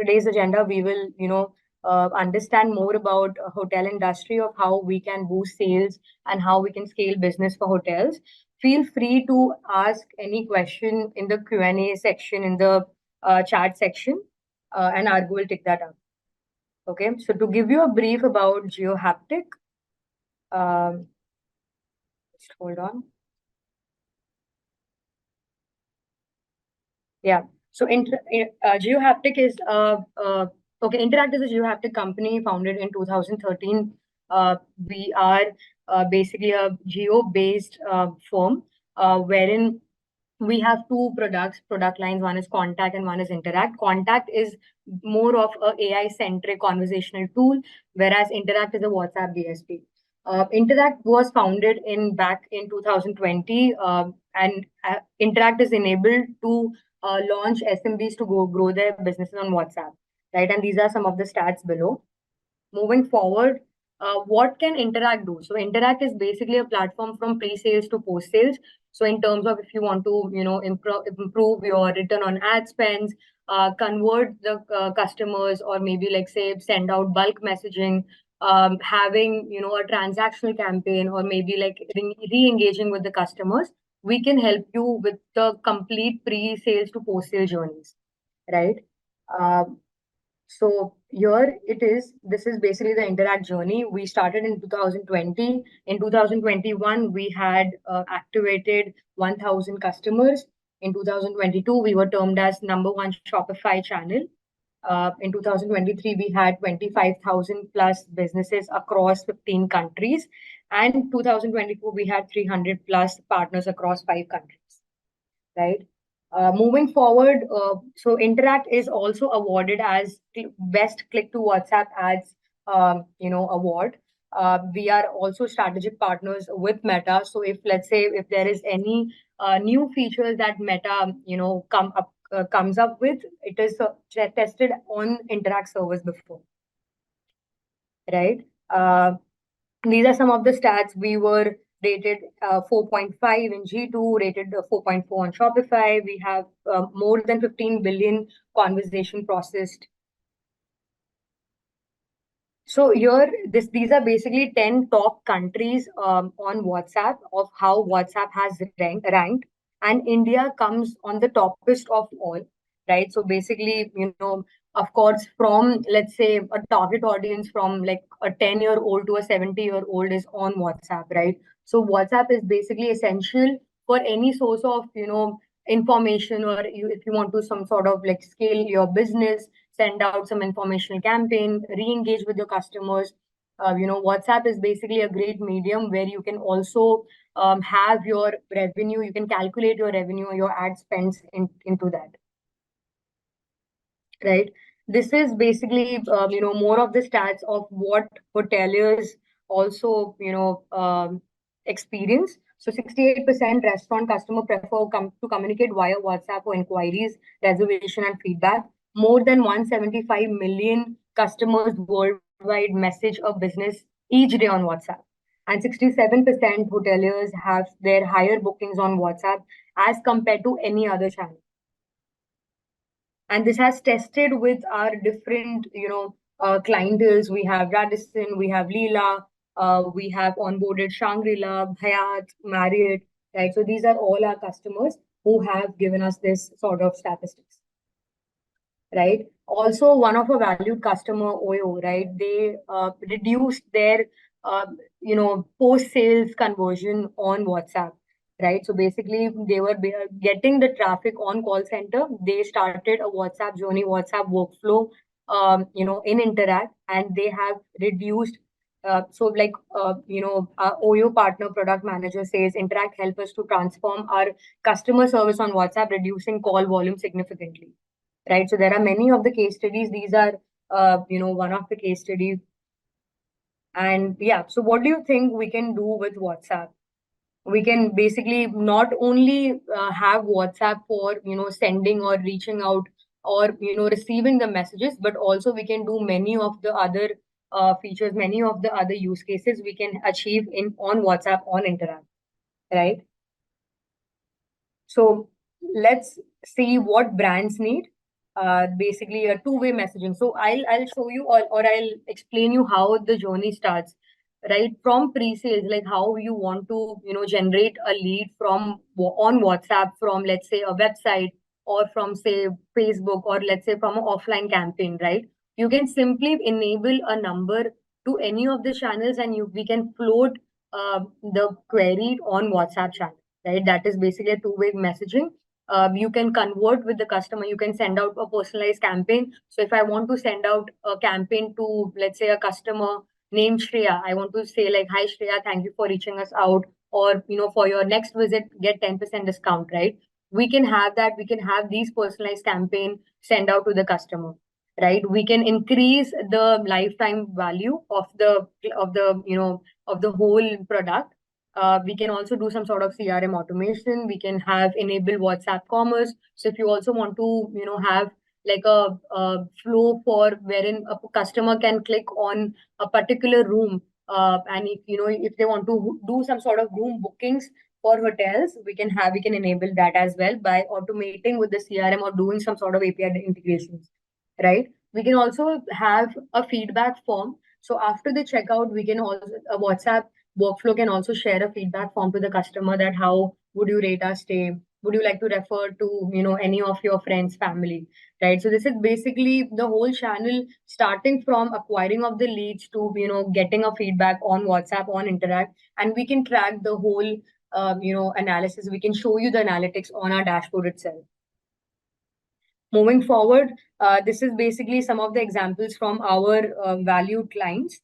today's agenda, we will, understand more about hotel industry, of how we can boost sales and how we can scale business for hotels. Feel free to ask any question in the Q&A section, in the chat section, and Argo will take that up. Okay, so to give you a brief about GeoHaptic, just hold on. Yeah. So GeoHaptic is Interact is a GeoHaptic company founded in 2013. We are basically a geo-based firm, wherein we have two product lines. One is Contact and one is Interact. Contact is more of a AI-centric conversational tool, whereas Interact is a WhatsApp DSP. Interact was founded back in 2020, and Interact is enabled to launch SMBs to grow their businesses on WhatsApp, right? And these are some of the stats below. Moving forward, what can Interact do? So Interact is basically a platform from pre-sales to post-sales. So in terms of if you want to, improve your return on ad spends, convert the customers, or maybe like say send out bulk messaging, having a transactional campaign, or maybe like re-engaging with the customers, we can help you with the complete pre-sales to post-sale journeys, right? So here it is. This is basically the Interact journey. We started in 2020. In 2021, we had activated 1,000 customers. In 2022, we were termed as #1 Shopify channel. In 2023, we had 25,000 plus businesses across 15 countries. And 2024, we had 300 plus partners across 5 countries, right? Moving forward, so Interact is also awarded as the best click to WhatsApp ads, award. We are also strategic partners with Meta. So if let's say if there is any new features that Meta, comes up with, it is tested on Interact servers before, right? These are some of the stats. We were rated 4.5 in G2, rated 4.4 on Shopify. We have more than 15 billion conversation processed. So here, these are basically 10 top countries on WhatsApp of how WhatsApp has ranked, and India comes on the toppest of all, right? So basically, of course, from let's say a target audience from like a 10-year-old to a 70-year-old is on WhatsApp, right? So WhatsApp is basically essential for any source of information, or if you want to some sort of like scale your business, send out some informational campaign, re-engage with your customers. WhatsApp is basically a great medium where you can also have your revenue. You can calculate your revenue or your ad spends into that, right? This is basically more of the stats of what hoteliers also experience. So 68% restaurant customer prefer to communicate via WhatsApp for inquiries, reservation, and feedback. More than 175 million customers worldwide message a business each day on WhatsApp. And 67% hoteliers have their higher bookings on WhatsApp as compared to any other channel. And this has tested with our different, clienteles. We have Radisson, we have Leela, we have onboarded Shangri-La, Hyatt, Marriott, right? So these are all our customers who have given us this sort of statistics, right? Also, one of our valued customer, Oyo, right? They reduced their, post-sales conversion on WhatsApp, right? So basically, they were getting the traffic on call center. They started a WhatsApp journey, WhatsApp workflow, in Interact, and they have reduced. Our Oyo partner product manager says Interact help us to transform our customer service on WhatsApp, reducing call volume significantly, right? So there are many of the case studies. These are, one of the case studies. And yeah, so what do you think we can do with WhatsApp? We can basically not only have WhatsApp for sending or reaching out or receiving the messages, but also we can do many of the other features, many of the other use cases we can achieve on WhatsApp on Interact, right? So let's see what brands need. basically a two-way messaging. So I'll show you, or I'll explain you how the journey starts, right? From pre-sales, like how you want to, generate a lead from on WhatsApp, from let's say a website, or from say Facebook, or let's say from an offline campaign, right? You can simply enable a number to any of the channels, and we can float the query on WhatsApp channel, right? That is basically a two-way messaging. You can convert with the customer. You can send out a personalized campaign. So if I want to send out a campaign to, let's say, a customer named Shreya, I want to say like, hi Shreya, thank you for reaching us out, or for your next visit, get 10% discount, right? We can have that. We can have these personalized campaign send out to the customer, right? We can increase the lifetime value of the whole product. We can also do some sort of CRM automation. We can have enable WhatsApp commerce. So if you also want to, have like a flow for wherein a customer can click on a particular room, and if they want to do some sort of room bookings for hotels, we can enable that as well by automating with the CRM or doing some sort of API integrations, right? We can also have a feedback form. So after the checkout, we can also a WhatsApp workflow can also share a feedback form to the customer that how would you rate our stay? Would you like to refer to any of your friends, family, right? So this is basically the whole channel, starting from acquiring of the leads to getting a feedback on WhatsApp on Interact, and we can track the whole analysis. We can show you the analytics on our dashboard itself. Moving forward, this is basically some of the examples from our valued clients.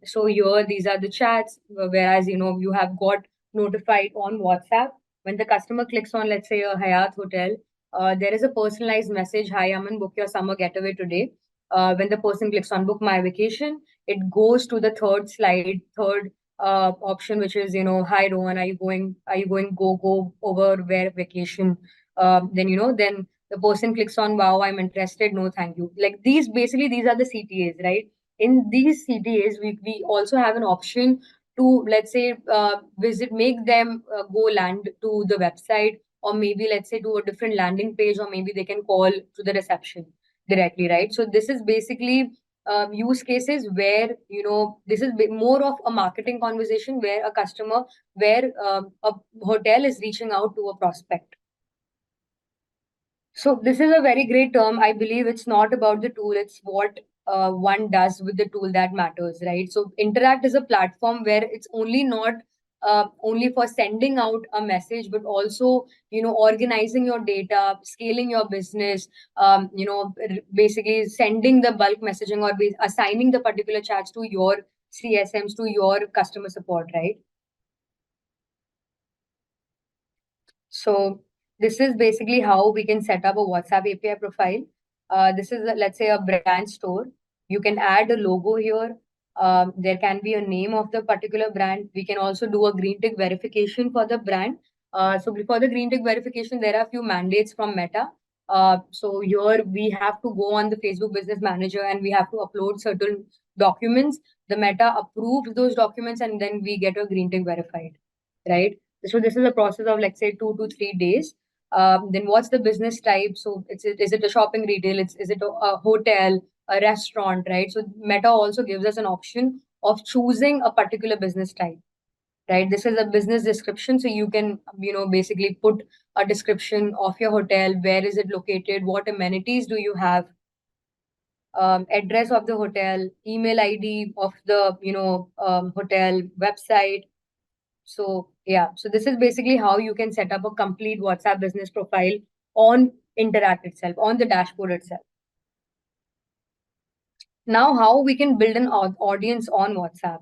So here, these are the chats, whereas you have got notified on WhatsApp when the customer clicks on, let's say, a Hyatt hotel. There is a personalized message: "Hi, Aman, book your summer getaway today." When the person clicks on "Book my vacation," it goes to the third option, which is "Hi, Rohan, are you going? Are you going go over where vacation?" Then the person clicks on "Wow, I'm interested, no thank you." Like these are the CTAs, right? In these CTAs, we also have an option to, let's say, make them go land to the website, or maybe let's say to a different landing page, or maybe they can call to the reception directly, right? So this is basically use cases where this is more of a marketing conversation, where a hotel is reaching out to a prospect. So this is a very great term. I believe it's not about the tool, it's what one does with the tool that matters, right? So Interact is a platform where it's only not only for sending out a message, but also, organizing your data, scaling your business, basically sending the bulk messaging, or assigning the particular chats to your CSMs, to your customer support, right? So this is basically how we can set up a WhatsApp API profile. This is, let's say, a brand store. You can add a logo here. There can be a name of the particular brand. We can also do a green tick verification for the brand. So before the green tick verification, there are a few mandates from Meta. So here we have to go on the Facebook Business Manager, and we have to upload certain documents. The Meta approves those documents, and then we get a green tick verified, right? So this is a process of, let's say, 2 to 3 days. Then what's the business type? So is it a shopping retail? Is it a hotel, a restaurant, right? So Meta also gives us an option of choosing a particular business type, right? This is a business description. So you can, basically put a description of your hotel. Where is it located? What amenities do you have? Address of the hotel, email ID of the, hotel website. So yeah, so this is basically how you can set up a complete WhatsApp business profile on Interact itself, on the dashboard itself. Now, how we can build an audience on WhatsApp,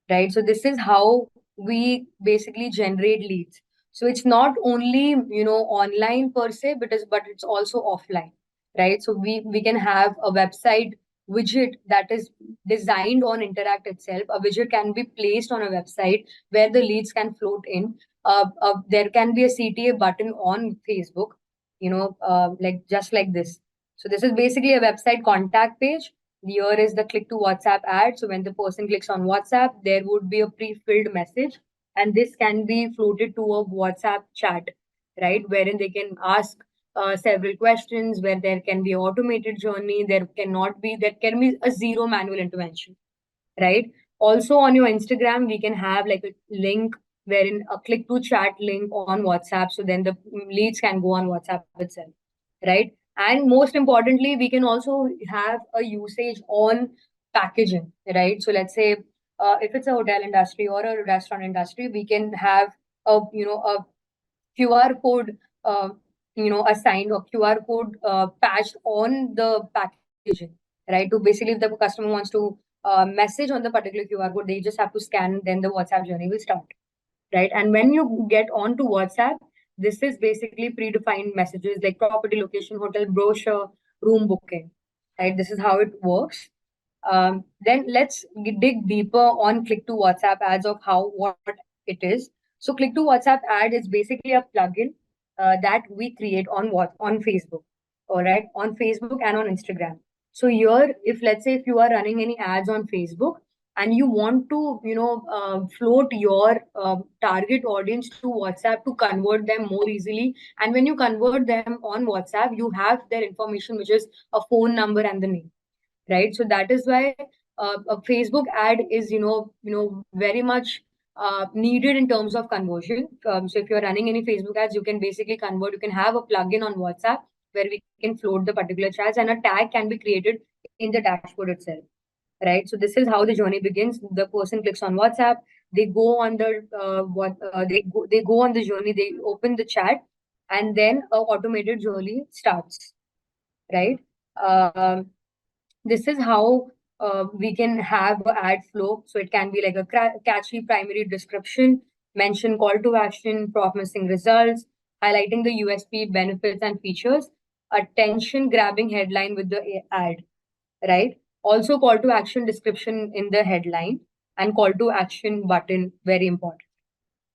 right? So this is how we basically generate leads. So it's not only online per se, but it's also offline, right? So we can have a website widget that is designed on Interact itself. A widget can be placed on a website where the leads can float in. There can be a CTA button on Facebook, like just like this. So this is basically a website contact page. Here is the click to WhatsApp ad. So when the person clicks on WhatsApp, there would be a pre-filled message, and this can be floated to a WhatsApp chat, right? Wherein they can ask several questions where there can be automated journey. There can be a zero manual intervention, right? Also on your Instagram, we can have like a link wherein a click to chat link on WhatsApp. So then the leads can go on WhatsApp itself, right? And most importantly, we can also have a usage on packaging, right? So let's say if it's a hotel industry or a restaurant industry, we can have a QR code, assigned or QR code patched on the packaging, right? To basically, if the customer wants to message on the particular QR code, they just have to scan, then the WhatsApp journey will start, right? And when you get onto WhatsApp, this is basically predefined messages like property location, hotel brochure, room booking, right? This is how it works. Then let's dig deeper on click to WhatsApp ads of how what it is. So click to WhatsApp ad is basically a plugin that we create on Facebook, all right, on Facebook and on Instagram. So here, if let's say if you are running any ads on Facebook and you want to float your target audience to WhatsApp to convert them more easily, and when you convert them on WhatsApp, you have their information, which is a phone number and the name, right? So that is why a Facebook ad is very much needed in terms of conversion. So if you're running any Facebook ads, you can basically convert. You can have a plugin on WhatsApp where we can float the particular chats, and a tag can be created in the dashboard itself, right? So this is how the journey begins. The person clicks on WhatsApp, they go on the they go on the journey, they open the chat, and then a automated journey starts, right? Um, this is how we can have an ad flow. So it can be like a catchy primary description, mention call to action, promising results, highlighting the USP benefits and features, attention grabbing headline with the ad, right? Also, call to action description in the headline and call to action button, very important,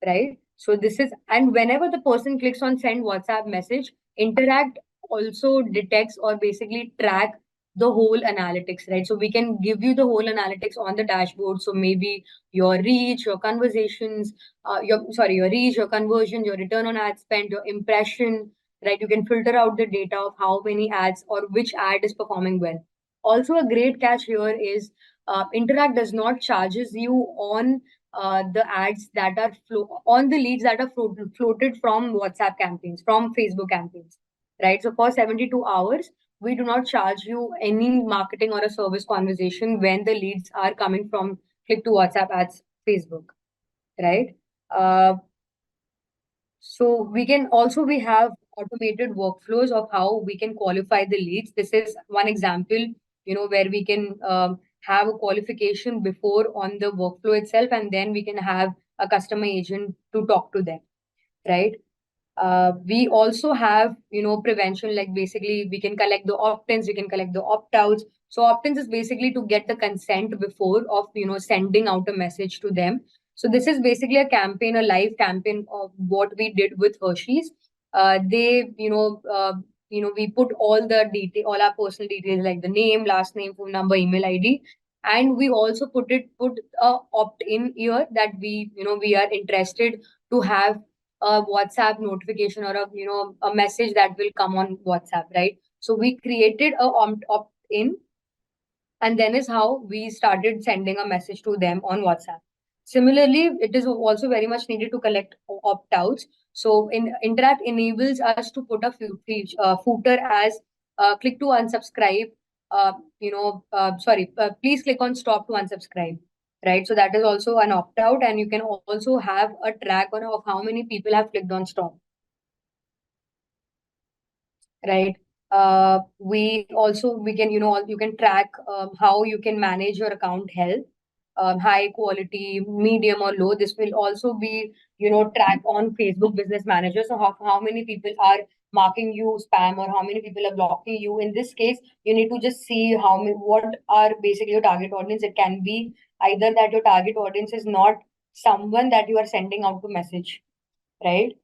right? So this is, and whenever the person clicks on send WhatsApp message, Interact also detects or basically track the whole analytics, right? So we can give you the whole analytics on the dashboard. So maybe your reach, your conversations, your reach, your conversion, your return on ad spend, your impression, right? You can filter out the data of how many ads or which ad is performing well. Also, a great catch here is Interact does not charges you on the ads that are on the leads that are floated from WhatsApp campaigns, from Facebook campaigns, right? So for 72 hours, we do not charge you any marketing or a service conversation when the leads are coming from click to WhatsApp ads, Facebook, right? Uh, so we have automated workflows of how we can qualify the leads. This is one example, where we can have a qualification before on the workflow itself, and then we can have a customer agent to talk to them, right? We also have, prevention, like basically we can collect the opt-ins, we can collect the opt-outs. So opt-ins is basically to get the consent before of, sending out a message to them. So this is basically a campaign, a live campaign of what we did with Hershey's. We put all our personal details like the name, last name, phone number, email ID, and we also put a opt-in here that we are interested to have a WhatsApp notification or a message that will come on WhatsApp, right? So we created a opt-in, and then is how we started sending a message to them on WhatsApp. Similarly, it is also very much needed to collect opt-outs. So Interact enables us to put a footer as click to unsubscribe. Please click on stop to unsubscribe. Right. So that is also an opt-out, and you can also have a track of how many people have clicked on stop, right? We can track how you can manage your account health, high quality, medium or low. This will also be tracked on Facebook Business Manager. So how many people are marking you spam, or how many people are blocking you. In this case, you need to just see what are basically your target audience. It can be either that your target audience is not someone that you are sending out to message, right?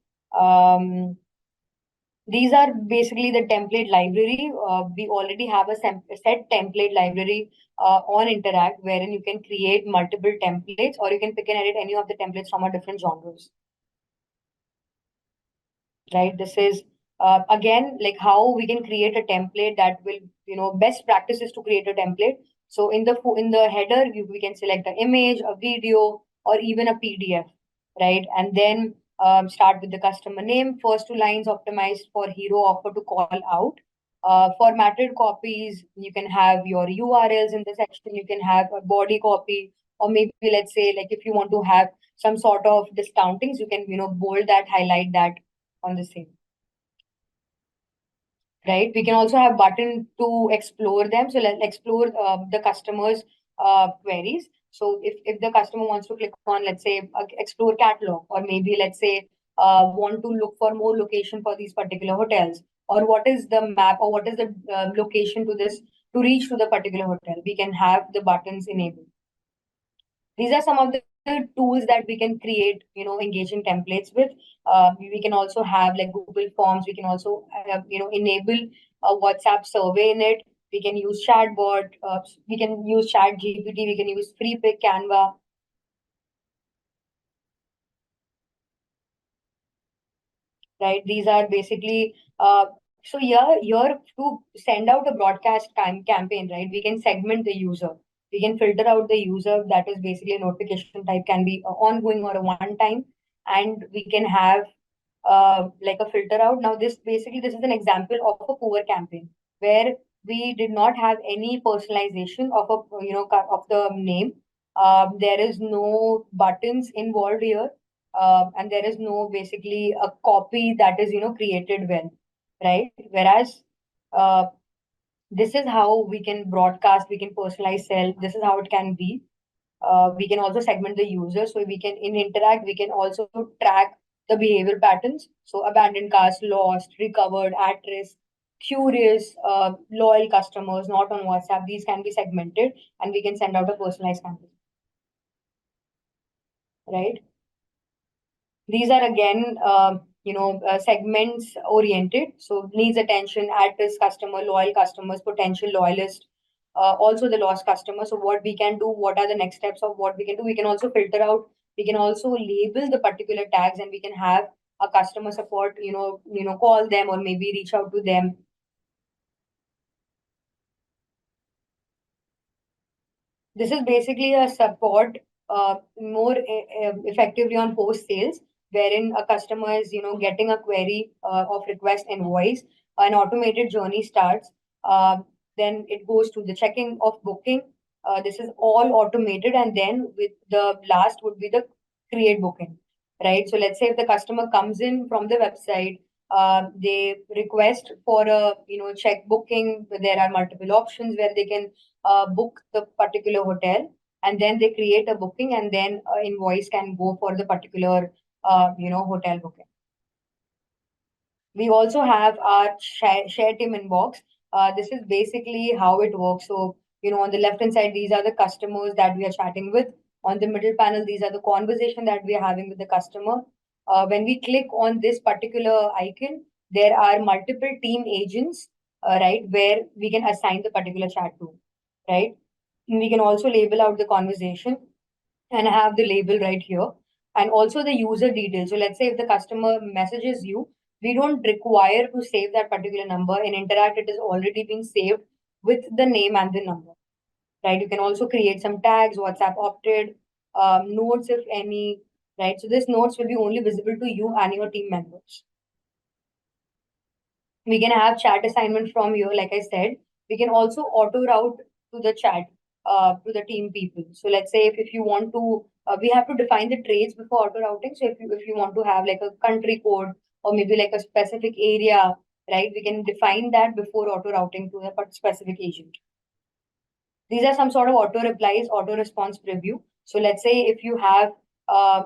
These are basically the template library. We already have a set template library on Interact, wherein you can create multiple templates, or you can pick and edit any of the templates from a different genres, right? This is Again, like how we can create a template that will, best practices to create a template. So in the header, we can select an image, a video, or even a PDF, right? And then start with the customer name, first two lines optimized for hero offer to call out. Formatted copies, you can have your URLs in the section, you can have a body copy, or maybe let's say like if you want to have some sort of discountings, you can, bold that, highlight that on the same, right? We can also have button to explore them. So let's explore the customer's queries. So if the customer wants to click on, let's say, explore catalog, or maybe let's say want to look for more location for these particular hotels, or what is the map, or what is the location to this to reach to the particular hotel, we can have the buttons enabled. These are some of the tools that we can create, engaging templates with. We can also have like Google Forms. We can also enable a WhatsApp survey in it. We can use chatbot. We can use chat GPT. We can use free pick Canva, right? These are basically so here to send out a broadcast campaign, right? We can segment the user. We can filter out the user that is basically a notification type, can be ongoing or a one time, and we can have like a filter out. Now this is an example of a poor campaign where we did not have any personalization of a of the name. There is no buttons involved here, and there is no basically a copy that is created well, right? Whereas uh, this is how we can broadcast, we can personalize sell. This is how it can be. We can also segment the user, so we can in interact we can also track the behavior patterns, so abandoned cars, lost, recovered, at risk, curious, loyal customers not on WhatsApp. These can be segmented, and we can send out a personalized campaign, right? These are again segments oriented, so needs attention, at risk customer, loyal customers, potential loyalist, also the lost customer. So what we can do, what are the next steps of what we can do? We can also filter out, we can also label the particular tags, and we can have a customer support, call them or maybe reach out to them. This is basically a support more effectively on post sales, wherein a customer is getting a query of request invoice, an automated journey starts. Then it goes to the checking of booking. This is all automated, and then with the last would be the create booking, right? So let's say if the customer comes in from the website, they request for a check booking. There are multiple options where they can book the particular hotel, and then they create a booking, and then invoice can go for the particular hotel booking. We also have our share team inbox. This is basically how it works. So on the left hand side, these are the customers that we are chatting with. On the middle panel, these are the conversation that we are having with the customer. When we click on this particular icon, there are multiple team agents, right, where we can assign the particular chat to, right? We can also label out the conversation and have the label right here, and also the user details. So let's say if the customer messages you, we don't require to save that particular number. In Interact, it is already been saved with the name and the number, right? You can also create some tags, WhatsApp opted, notes if any, right? So this notes will be only visible to you and your team members. We can have chat assignment from here, like I said. We can also auto route to the chat to the team people. So let's say if you want to, we have to define the trades before auto routing. So if you want to have like a country code or maybe like a specific area, right, we can define that before auto routing to a specific agent. These are some sort of auto replies, auto response preview. So let's say if you have,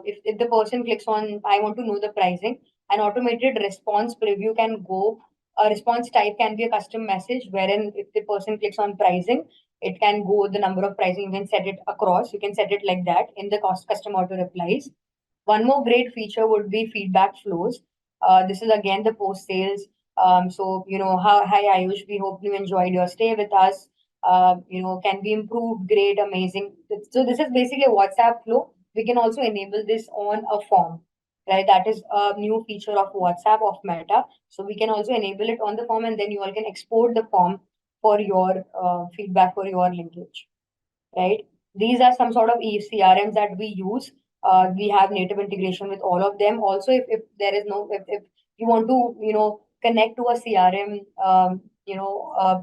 if the person clicks on, I want to know the pricing, an automated response preview can go. A response type can be a custom message, wherein if the person clicks on pricing, it can go the number of pricing. You can set it across. You can set it like that in the custom auto replies. One more great feature would be feedback flows. This is again the post sales. So, hi Ayush, we hope you enjoyed your stay with us. Can be improved, great, amazing. So this is basically a WhatsApp flow. We can also enable this on a form. right? That is a new feature of WhatsApp of Meta. So we can also enable it on the form, and then you all can export the form for your feedback for your linkage, right? These are some sort of CRMs that we use. We have native integration with all of them. Also, if there is no, if you want to, connect to a CRM,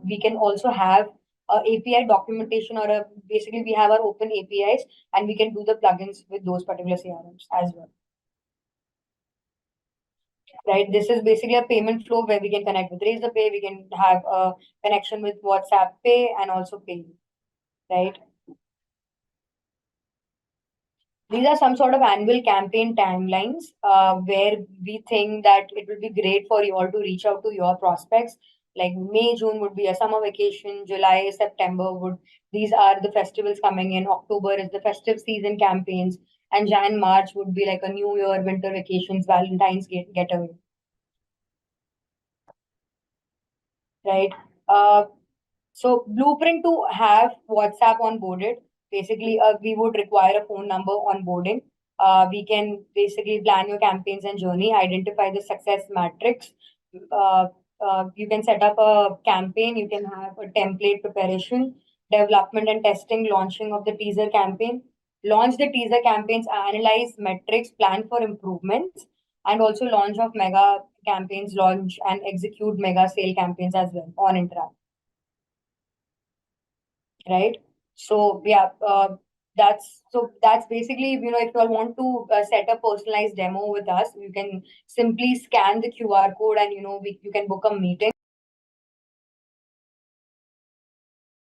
we can also have a API documentation, or basically we have our open APIs, and we can do the plugins with those particular CRMs as well, right? This is basically a payment flow where we can connect with Razorpay, we can have a connection with WhatsApp Pay and also Pay, right? These are some sort of annual campaign timelines where we think that it will be great for you all to reach out to your prospects. Like May, June would be a summer vacation, July, September would, these are the festivals coming in, October is the festive season campaigns, and Jan, March would be like a New Year, winter vacations, Valentine's getaway, right? Uh, So blueprint to have WhatsApp onboarded, basically we would require a phone number onboarding. We can basically plan your campaigns and journey, identify the success matrix. Uh, you can set up a campaign, you can have a template preparation, development and testing, launching of the teaser campaign, launch the teaser campaigns, analyze metrics, plan for improvements, and also launch of mega campaigns, launch and execute mega sale campaigns as well on Interact, right? So yeah, that's basically, if you all want to set a personalized demo with us, you can simply scan the QR code, and you can book a meeting.